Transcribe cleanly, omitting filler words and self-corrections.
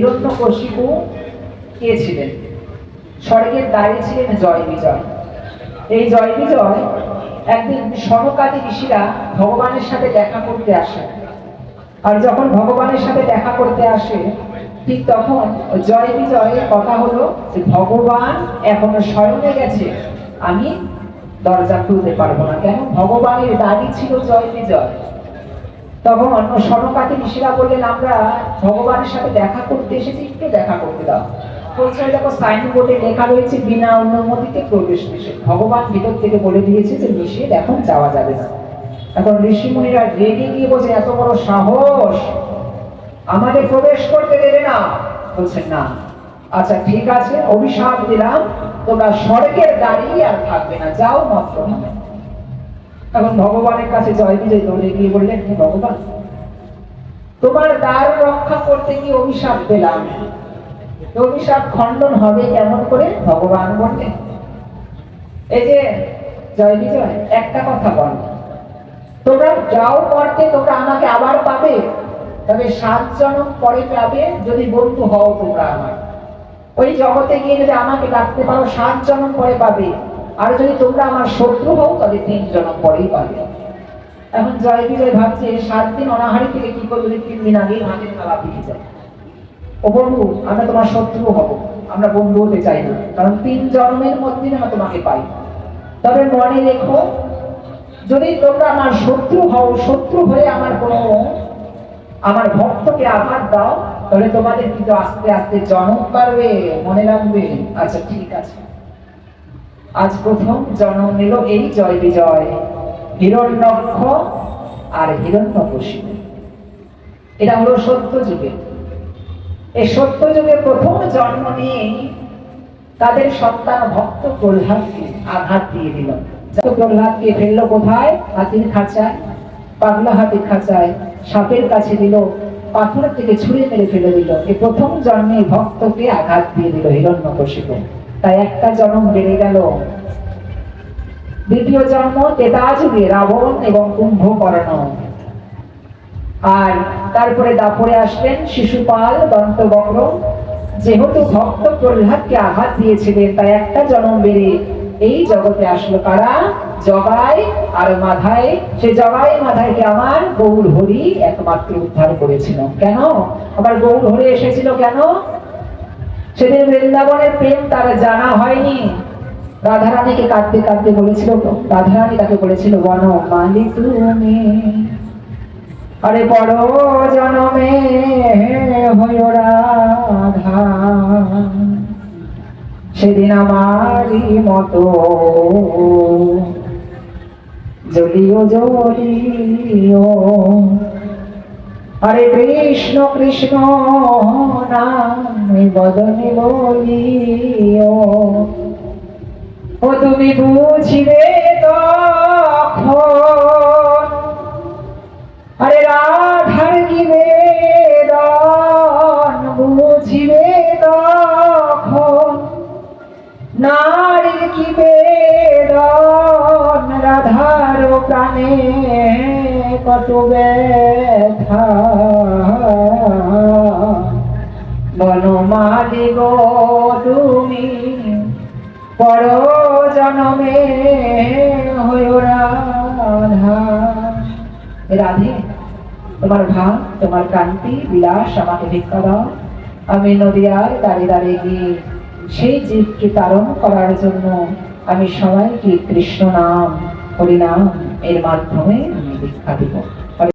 হিরণ্যকশিপু কে ছিলেন? স্বর্গের দ্বারে ছিলেন জয় বিজয়। এই জয় বিজয় একদিন সনকাদি ঋষিরা ভগবানের সাথে দেখা করতে আসে। আর যখন ভগবানের সাথে দেখা করতে আসে, ঠিক তখন জয় বিজয়ের কথা হলো যে ভগবান এখনো শয়নে গেছে, আমি দরজা খুলতে পারবো না। কেন? ভগবানের দাঁড়ি ছিল জয় বিজয়। তখন অন্য সনকাদি ঋষিরা বললেন, আমরা ভগবানের সাথে দেখা করতে এসেছি, একটু দেখা করতে দাও। বলছে দেখো সাইনবোর্ডে লেখা রয়েছে বিনা অনুমতিতে প্রবেশ নিষেধ। ভগবান ভিতর থেকে বলে দিয়েছে যে নিষেধ, এখন যাওয়া যাবে না। এখন ঋষি মুনিরা রেগে গিয়ে বলছে, এত বড় সাহস, আমাদের প্রবেশ করতে দেবে না? বলছেন না। আচ্ছা ঠিক আছে, অভিশাপ দিলাম, তোমরা স্বর্গের দাঁড়িয়ে আর থাকবে না, যাও মাত্র। এখন ভগবানের কাছে জয় বিজয় দৌড়ে গিয়ে বললেন, ভগবান তোমার দ্বার রক্ষা করতে গিয়ে অভিশাপ দিলাম, অভিশাপ খণ্ডন হবে কেমন করে? ভগবান বললেন, এই যে জয় বিজয়, একটা কথা বল, তোমরা যাও করতে, তোমরা আমাকে আবার পাবে, তবে 7 জনম পরে পাবে যদি বন্ধু হও তোমরা আমার। ওই জগতে গিয়ে যদি আমাকে ডাকতে পারো 7 জনম পরে পাবে, আর যদি তোমরা আমার শত্রু হও তবে 3 জনম পরেই পাবে। এখন জয় বিজয় ভাবছে 7 দিন অনাহারি থেকে কি করবে, 3 দিন আগেই ভাতের থালা পেয়ে যায়। ও বন্ধু, আমরা তোমার শত্রু হব, আমরা বন্ধু হতে চাই না, কারণ 3 জন্মের মধ্যে আমরা তোমাকে পাই। তবে মনে রেখো, যদি তোমরা আমার শত্রু হও, শত্রু হয়ে আমার ভক্তকে আঘাত দাও, তাহলে তোমাদের কিন্তু আস্তে আস্তে জন্ম বাড়বে, মনে রাখবে। আচ্ছা ঠিক আছে। আজ প্রথম জন্ম নিল এই জয় বিজয়, হিরণ্যক্ষ আর হিরণ্যকশিপু। এটা হলো সত্য যুগে। এই সত্য যুগে প্রথম জন্ম নিয়ে তাদের সন্তান ভক্ত প্রহ্লাদকে আঘাত দিয়ে দিল। প্রহ্লাদকে ফেললো কোথায়? হাতির খাঁচায়, পাগলা হাতির খাঁচায়, সাপের কাছে দিল, পাথর থেকে ছুঁড়ে মেরে ফেলে দিল। এই প্রথম জন্মে ভক্তকে আঘাত দিয়ে দিল হিরণ্যকশিপু। তাই একটা জন্ম বেড়ে গেল। দ্বিতীয় জন্ম ত্রেতা যুগে রাবণ এবং কুম্ভকর্ণ। আর তারপরে দাপরে আসলেন শিশুপাল দন্তবক্র। যেহেতু ভক্ত প্রহ্লাদকে আঘাত দিয়েছিলেন, তাই একটা জন্ম বেড়ে এই জগতে আসলো কারা? জগাই আর মাধাই। সে জগাই মাধাইকে আমার গৌর হরি একমাত্র উদ্ধার করেছিল। কেন আবার গৌর হরি এসেছিল? কেন? সেদিন বৃন্দাবনের প্রেম তার জানা হয়নি। রাধারানীকে কাঁদতে কাঁদতে বলেছিল, রাধারানী তাকে বলেছিল, বন মালি তুমি আরে বড় জনমে হইল রাধা, সেদিন আমারই মতো জ্বলিও জ্বলিও। আরে কৃষ্ণ কৃষ্ণ নামে বদনে বলিও। ও তুমি বুঝিবে তখন, আরে রাধার কি বেদন বুঝিবে তখন, নারীর কি বেদন, রাধার প্রাণে কত ব্যথা। বনমালী গো তুমি পর জনমে হইল রাধা। রাধে, তোমার ভাব, তোমার কান্তি বিলাস আমাকে ভিক্ষা দাও। আমি নদিয়ার দাঁড়িয়ে দাঁড়িয়ে গিয়ে সেই জীবকে তারণ করার জন্য আমি সবাইকে কৃষ্ণ নাম, হরিনাম এর মাধ্যমে আমি ভিক্ষা দিব।